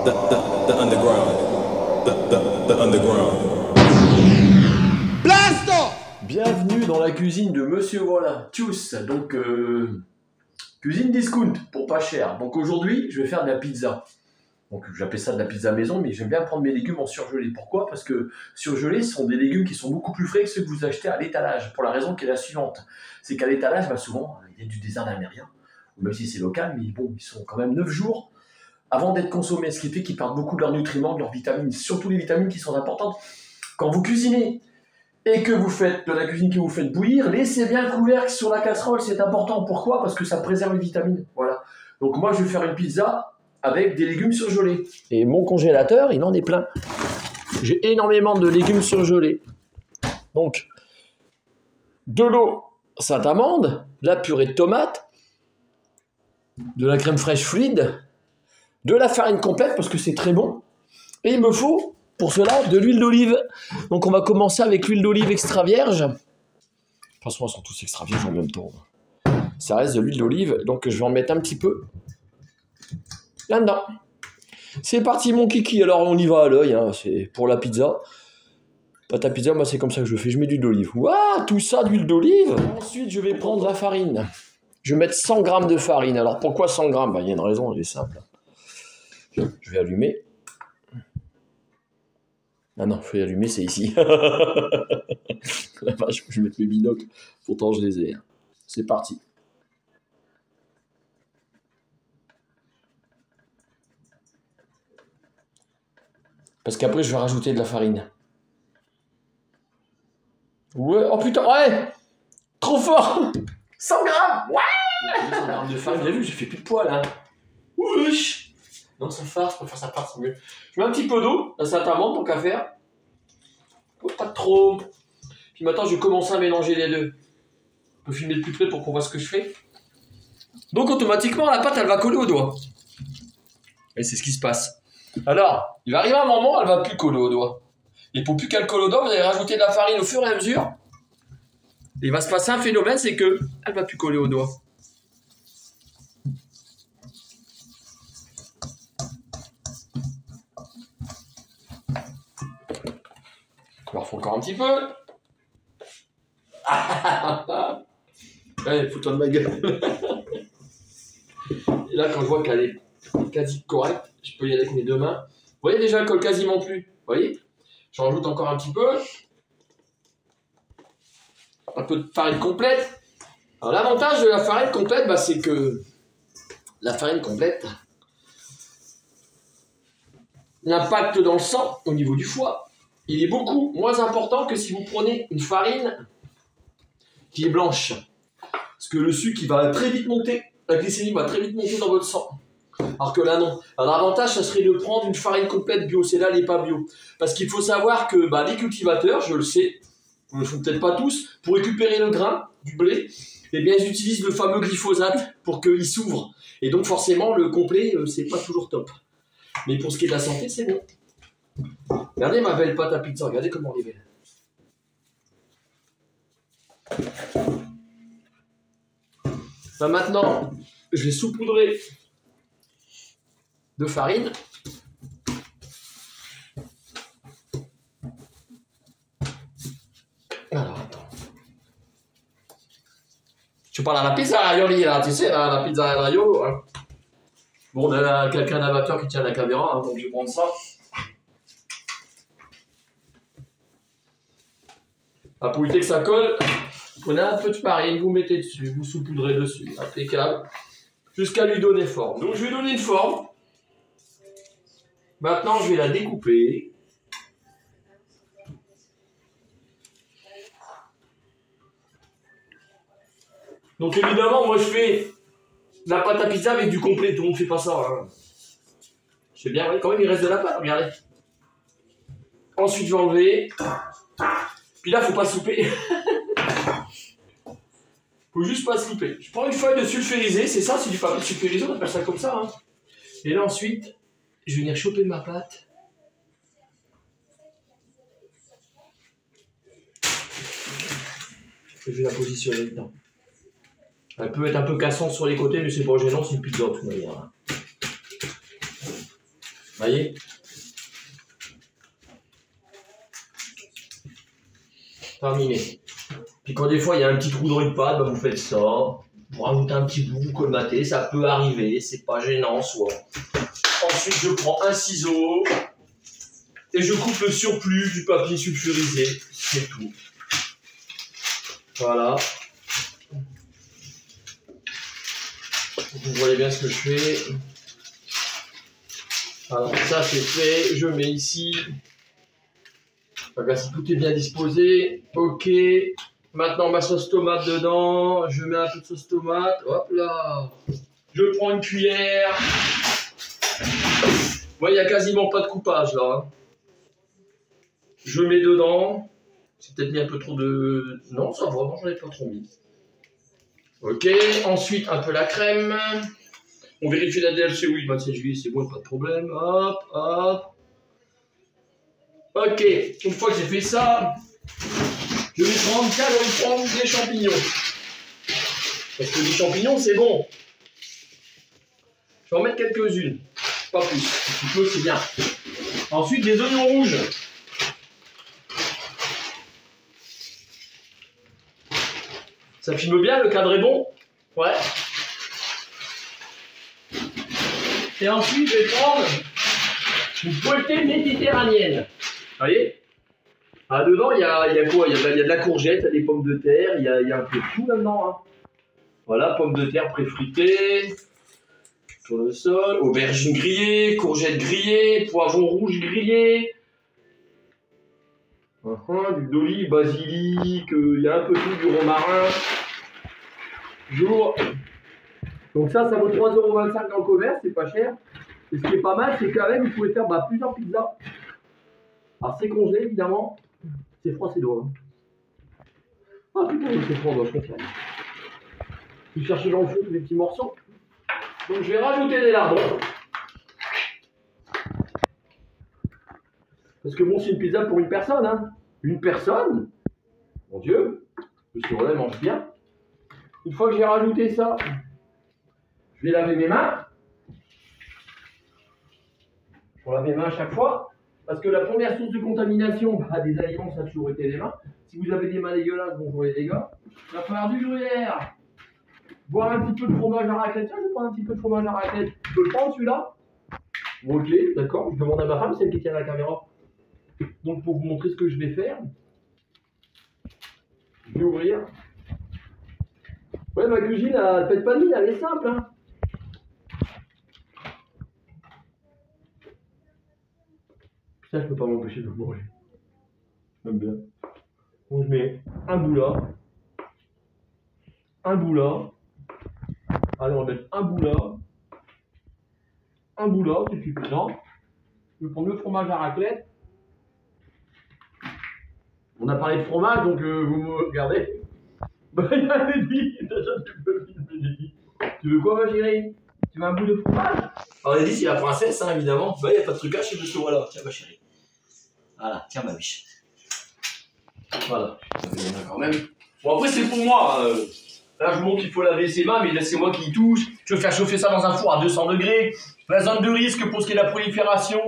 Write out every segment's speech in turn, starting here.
The underground. The underground. Blast off! Bienvenue dans la cuisine de Monsieur Voilà. Tchuss. Donc, cuisine discount pour pas cher. Donc aujourd'hui, je vais faire de la pizza. Donc j'appelle ça de la pizza maison, mais j'aime bien prendre mes légumes en surgelé. Pourquoi? Parce que surgelés, ce sont des légumes qui sont beaucoup plus frais que ceux que vous achetez à l'étalage. Pour la raison qui est la suivante. C'est qu'à l'étalage, souvent, il y a du désert d'Amérique, même si c'est local, mais bon, ils sont quand même 9 jours avant d'être consommés. Ce qui fait qu'ils perdent beaucoup de leurs nutriments, de leurs vitamines, surtout les vitamines qui sont importantes. Quand vous cuisinez et que vous faites de la cuisine que vous faites bouillir, laissez bien le couvercle sur la casserole, c'est important. Pourquoi? Parce que ça préserve les vitamines. Voilà. Donc moi, je vais faire une pizza avec des légumes surgelés. Et mon congélateur, il en est plein. J'ai énormément de légumes surgelés. Donc, de l'eau Sainte-Amande, de la purée de tomates, de la crème fraîche fluide, de la farine complète, parce que c'est très bon. Et il me faut, pour cela, de l'huile d'olive. Donc on va commencer avec l'huile d'olive extra vierge. De toute façon, elles sont tous extra vierges en même temps. Ça reste de l'huile d'olive, donc je vais en mettre un petit peu là-dedans. C'est parti mon kiki, alors on y va à l'œil, hein. C'est pour la pizza. Pâte à pizza, moi c'est comme ça que je fais, je mets de l'huile d'olive. Waouh, tout ça d'huile d'olive. Ensuite je vais prendre la farine. Je vais mettre 100 g de farine. Alors pourquoi 100 g? Il y a une raison, elle est simple. Je vais allumer. Ah non, il faut y allumer, c'est ici. La vache, je vais mettre mes binocles. Pourtant je les ai. C'est parti. Parce qu'après, je vais rajouter de la farine. Ouais, oh putain, ouais! Trop fort! 100 grammes! Ouais! 100 grammes de farine, vous avez vu, j'ai fait plus de poids là. Wesh! Non, ça farce, je préfère ça farce, c'est mieux. Je mets un petit peu d'eau, là, ça t'amende, tant qu'à faire. Oh, pas trop. Puis maintenant, je vais commencer à mélanger les deux. On peut filmer de plus près pour qu'on voit ce que je fais. Donc, automatiquement, la pâte, elle va coller au doigt. Et c'est ce qui se passe. Alors, il va arriver un moment, elle va plus coller au doigt. Et pour plus qu'elle colle au doigt, vous allez rajouter de la farine au fur et à mesure. Et il va se passer un phénomène, c'est que elle va plus coller au doigt. On leur fait encore un petit peu. Allez, fous-toi de ma gueule. Et là, quand je vois qu'elle est quasi correcte, je peux y aller avec mes deux mains. Vous voyez déjà, elle colle quasiment plus. Vous voyez? J'en rajoute encore un petit peu. Un peu de farine complète. Alors l'avantage de la farine complète, c'est que la farine complète, l'impact dans le sang au niveau du foie, il est beaucoup moins important que si vous prenez une farine qui est blanche. Parce que le sucre, il va très vite monter. La glycémie va très vite monter dans votre sang. Alors que là, non. Alors, l'avantage, ça serait de prendre une farine complète bio. C'est là, elle n'est pas bio. Parce qu'il faut savoir que les cultivateurs, je le sais, ils ne le font peut-être pas tous, pour récupérer le grain du blé, eh bien, ils utilisent le fameux glyphosate pour qu'il s'ouvre. Et donc, forcément, le complet, c'est pas toujours top. Mais pour ce qui est de la santé, c'est bon. Regardez ma belle pâte à pizza. Regardez comment elle est belle. Maintenant, je vais saupoudrer de farine. Alors, attends. Je parle à la pizza aioli, là, tu sais, la pizza aioli. Hein. Bon, on a quelqu'un d'amateur qui tient la caméra, hein, donc je vais prendre ça. Pour éviter que ça colle, prenez un peu de farine, vous mettez dessus, vous saupoudrez dessus, impeccable, jusqu'à lui donner forme. Donc je vais donner une forme. Maintenant, je vais la découper. Donc évidemment, moi je fais la pâte à pizza avec du complet, tout le monde ne fait pas ça. Hein. Je sais bien, quand même il reste de la pâte, regardez. Ensuite, je vais enlever. Puis là, faut pas se louper. Faut juste pas se louper. Je prends une feuille de sulfurisé, c'est ça, c'est du papier sulfurisé, on appelle ça comme ça. Hein. Et là ensuite, je vais venir choper ma pâte. Et je vais la positionner dedans. Elle peut être un peu cassante sur les côtés, mais c'est pas gênant, c'est une pizza de toute manière. voyez? Terminé. Puis quand des fois il y a un petit trou dans une pâte, bah, vous faites ça. Vous rajoutez un petit bout, vous colmatez, ça peut arriver, c'est pas gênant en soi. Ensuite je prends un ciseau et je coupe le surplus du papier sulfurisé, c'est tout. Voilà. Vous voyez bien ce que je fais. Alors ça c'est fait, je mets ici. Voilà, si tout est bien disposé, ok. Maintenant ma sauce tomate dedans, je mets un peu de sauce tomate, hop là. Je prends une cuillère. Moi il n'y a quasiment pas de coupage là. Je mets dedans. C'est peut-être mis un peu trop de... Non, ça va, j'en ai pas trop mis. Ok, ensuite un peu la crème. On vérifie la DLC, oui, 27 juillet, c'est bon, pas de problème. Hop, hop. Ok, une fois que j'ai fait ça, je vais prendre des champignons. Parce que les champignons, c'est bon. Je vais en mettre quelques-unes, pas plus. Un petit peu, c'est bien. Ensuite, des oignons rouges. Ça filme bien, le cadre est bon? Ouais. Et ensuite, je vais prendre une poêlée méditerranéenne. Vous voyez? Ah, dedans, il y a quoi? Il y a de la courgette, il y a des pommes de terre, il y a un peu de tout là-dedans. Hein. Voilà, pommes de terre préfritées sur le sol, aubergines grillées, courgettes grillées, poivrons rouges grillés, d'huile d'olive, basilic, il y a un peu tout, du romarin. Jour. Donc ça vaut 3,25 € dans le commerce, c'est pas cher. Et ce qui est pas mal, c'est quand même, vous pouvez faire plusieurs pizzas. Alors c'est congelé, évidemment. C'est froid, c'est drôle. Ah putain, c'est froid, je confirme. Vous cherchez dans le fond des petits morceaux. Donc je vais rajouter des lardons. Parce que bon, c'est une pizza pour une personne, hein. Une personne? Mon Dieu, monsieur Roland mange bien. Une fois que j'ai rajouté ça, je vais laver mes mains. Je lave mes mains à chaque fois. Parce que la première source de contamination des aliments, ça a toujours été les mains. Si vous avez des mains dégueulasses, bonjour les dégâts. Il va falloir du gruyère. Boire un petit peu de fromage à raclette. Tiens, je vais prendre un petit peu de fromage à raclette. Je peux le prendre celui-là? Ok, d'accord. Je demande à ma femme, celle qui tient la caméra. Donc pour vous montrer ce que je vais faire, je vais ouvrir. Ouais, ma cuisine, elle pète pas de mine, elle est simple. Hein. Ça, je peux pas m'empêcher de le manger. J'aime bien. Donc je mets un bout là. Un bout là. Allez, on va mettre un bout là. Un bout là, c'est suffisant. Je vais prendre le fromage à raclette. On a parlé de fromage, donc vous me regardez. Bah, il y a Lady. Tu veux quoi, ma chérie? Tu veux un bout de fromage? Alors, Lady, c'est la princesse, hein, évidemment. Bah, il n'y a pas de trucage chez monsieur, voilà. Tiens, ma chérie. Voilà, tiens, ma biche. Voilà. Quand même. Bon, après, c'est pour moi. Là, je vous montre qu'il faut laver ses mains, mais là, c'est moi qui y touche. Je vais faire chauffer ça dans un four à 200 degrés. La zone de risque pour ce qui est de la prolifération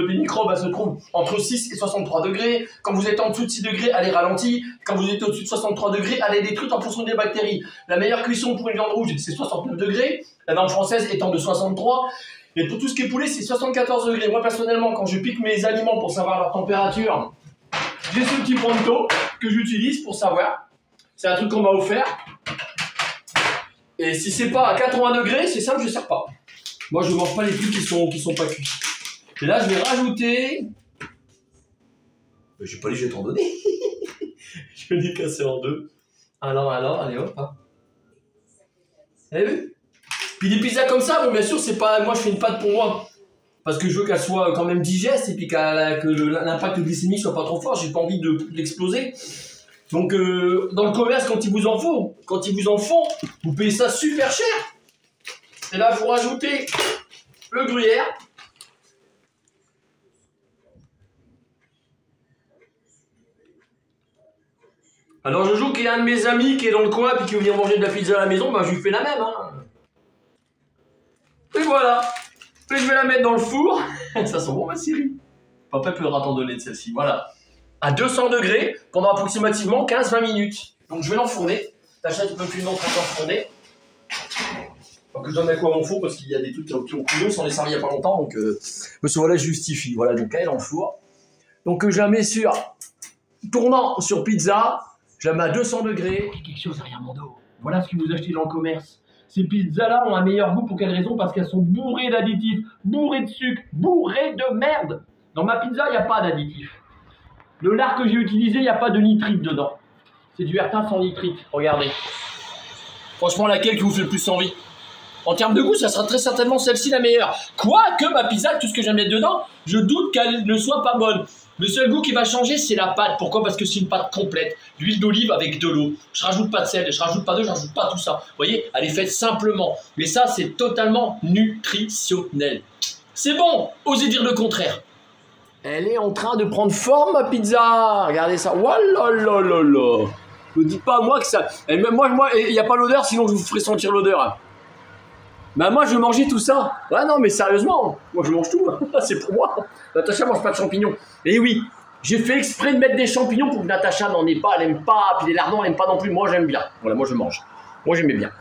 des microbes, elle se trouve entre 6 et 63 degrés. Quand vous êtes en dessous de 6 degrés, elle est ralentie. Quand vous êtes au-dessus de 63 degrés, elle est détruite en fonction des bactéries. La meilleure cuisson pour une viande rouge, c'est 69 degrés. La norme française étant de 63. Et pour tout ce qui est poulet, c'est 74 degrés. Moi, personnellement, quand je pique mes aliments pour savoir leur température, j'ai ce petit pronto que j'utilise pour savoir. C'est un truc qu'on m'a offert. Et si c'est pas à 80 degrés, c'est simple, je ne sers pas. Moi, je ne mange pas les trucs qui sont pas cuits. Et là, je vais rajouter... Je n'ai pas dit, je vais t'en donner. Je vais les casser en deux. Alors, allez hop. Hein. Vous avez vu? Puis des pizzas comme ça, bon, bien sûr, c'est pas... Moi, je fais une pâte pour moi. Parce que je veux qu'elle soit quand même digeste et puis que l'impact glycémique soit pas trop fort. J'ai pas envie de l'exploser. Donc, dans le commerce, quand il vous en faut, vous payez ça super cher. Et là, vous rajoutez le gruyère. Alors, je joue qu'il y a un de mes amis qui est dans le coin et qui veut venir manger de la pizza à la maison, ben, je lui fais la même. Hein. Et voilà. Puis je vais la mettre dans le four. Ça sent bon ma Siri. Papa peut t'en donner de celle-ci. Voilà. À 200 degrés pendant approximativement 15-20 minutes. Donc je vais l'enfourner. T'achètes un peu plus longtemps pour l'enfourner. Que je donne à quoi à mon four parce qu'il y a des trucs qui ont coulé, s'en est servi il n'y a pas longtemps. Donc monsieur voilà, je justifie. Voilà, donc elle est dans le four. Donc je la mets sur tournant sur pizza. Je la mets à 200 degrés. Il y a quelque chose derrière mon dos. Voilà ce que vous achetez dans le commerce. Ces pizzas-là ont un meilleur goût pour quelle raison? Parce qu'elles sont bourrées d'additifs, bourrées de sucre, bourrées de merde. Dans ma pizza, il n'y a pas d'additifs. Le lard que j'ai utilisé, il n'y a pas de nitrite dedans. C'est du Hertin sans nitrite. Regardez. Franchement, laquelle qui vous fait le plus envie? En termes de goût, ça sera très certainement celle-ci la meilleure. Quoique ma pizza, tout ce que j'aime mettre dedans, je doute qu'elle ne soit pas bonne. Le seul goût qui va changer, c'est la pâte. Pourquoi? Parce que c'est une pâte complète. D'huile d'olive avec de l'eau. Je rajoute pas de sel, je rajoute pas d'eau, je rajoute pas tout ça. Vous voyez, elle est faite simplement. Mais ça, c'est totalement nutritionnel. C'est bon, osez dire le contraire. Elle est en train de prendre forme, ma pizza. Regardez ça. Wallah là là là. Ne dites pas à moi que ça... Moi, il n'y a pas l'odeur, sinon je vous ferai sentir l'odeur. Bah moi je mangeais tout ça. Ah non mais sérieusement, moi je mange tout, c'est pour moi. Natacha mange pas de champignons. Et oui, j'ai fait exprès de mettre des champignons pour que Natacha n'en ait pas, elle aime pas, puis les lardons elle aime pas non plus, moi j'aime bien. Voilà, moi je mange. Moi j'aimais bien.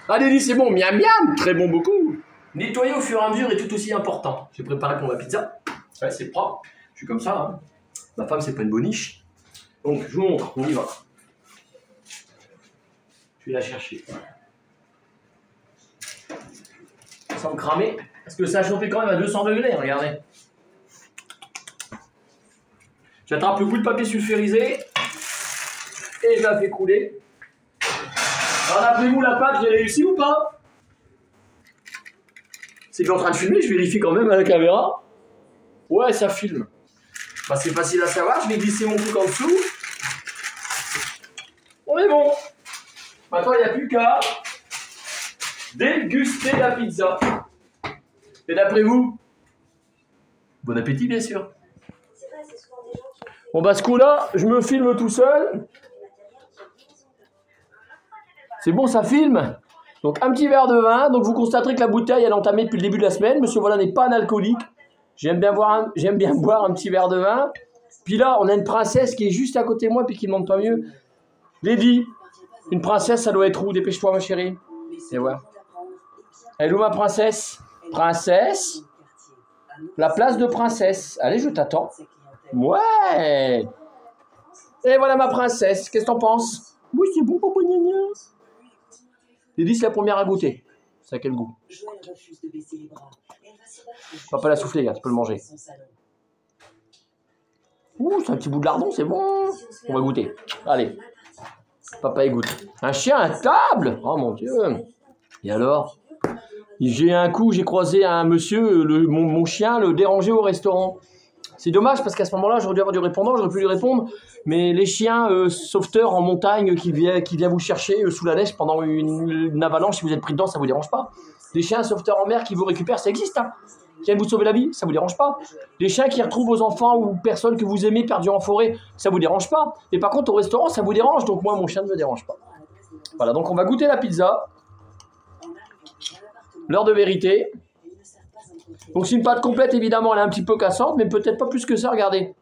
Allez dis c'est bon, miam miam, très bon beaucoup. Nettoyer au fur et à mesure est tout aussi important. J'ai préparé pour ma pizza. Ouais, c'est propre. Je suis comme ça. Hein. Ma femme c'est pas une boniche. Donc je vous montre, on y va. Je vais la chercher. Sans me cramer, parce que ça a chauffé quand même à 200 degrés, regardez. J'attrape le bout de papier sulfurisé et je la fais couler. Alors d'après vous, la pâte, j'ai réussi ou pas? C'est que je suis en train de filmer, je vérifie quand même à la caméra. Ouais, ça filme. Bah, c'est facile à savoir, je vais glisser mon truc en dessous. On est bon. Maintenant, il n'y a plus qu'à déguster la pizza. Et d'après vous? Bon appétit, bien sûr. Bon, bah, ce coup-là, je me filme tout seul. C'est bon, ça filme. Donc, un petit verre de vin. Donc, vous constaterez que la bouteille, elle est entamée depuis le début de la semaine. Monsieur Voilà n'est pas un alcoolique. J'aime bien boire un petit verre de vin. Puis là, on a une princesse qui est juste à côté de moi puis qui ne demande pas mieux. Lady, une princesse, ça doit être où? Dépêche-toi, ma chérie. Et voilà. Elle est où ma princesse? Princesse? La place de princesse. Allez, je t'attends. Ouais. Et voilà ma princesse. Qu'est-ce que t'en penses? Oui, c'est bon, papa gna gna. Lady, c'est la première à goûter. C'est à quel goût? Papa l'a soufflé, tu peux le manger. Ouh, c'est un petit bout de lardon, c'est bon. On va goûter. Allez. Papa, il goûte. Un chien à table? Oh mon Dieu. Et alors? J'ai croisé un monsieur, mon chien le dérangeait au restaurant. C'est dommage parce qu'à ce moment-là, j'aurais dû avoir du répondant, j'aurais pu lui répondre. Mais les chiens sauveteurs en montagne qui viennent vous chercher sous la neige pendant une avalanche, si vous êtes pris dedans, ça vous dérange pas. Les chiens sauveteurs en mer qui vous récupèrent, ça existe. Hein. Qui viennent vous sauver la vie, ça vous dérange pas. Les chiens qui retrouvent vos enfants ou personnes que vous aimez perdus en forêt, ça vous dérange pas. Et par contre, au restaurant, ça vous dérange. Donc moi, mon chien ne me dérange pas. Voilà, donc on va goûter la pizza. L'heure de vérité. Donc c'est une pâte complète, évidemment, elle est un petit peu cassante, mais peut-être pas plus que ça, regardez.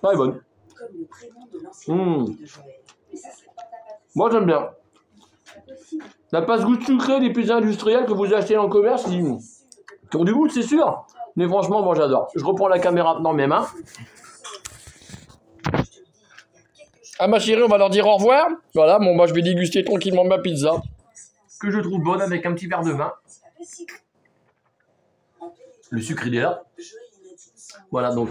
Ah, elle est bonne. Moi, j'aime bien. Ça n'a pas ce goût sucré des pizzas industrielles que vous achetez dans le commerce, qui ont du goût, c'est sûr. Mais franchement, moi, j'adore. Je reprends la caméra dans mes mains. Ah, ma chérie, on va leur dire au revoir. Voilà, bon, moi, je vais déguster tranquillement ma pizza. Que je trouve bonne avec un petit verre de vin. Le sucre, il est là. Voilà, donc,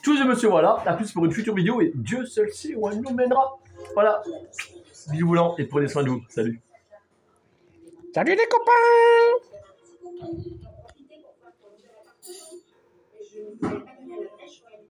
tous et monsieur, voilà. À plus pour une future vidéo et Dieu seul sait où elle nous mènera. Voilà. Bisous boulants et prenez soin de vous. Salut. Salut les copains!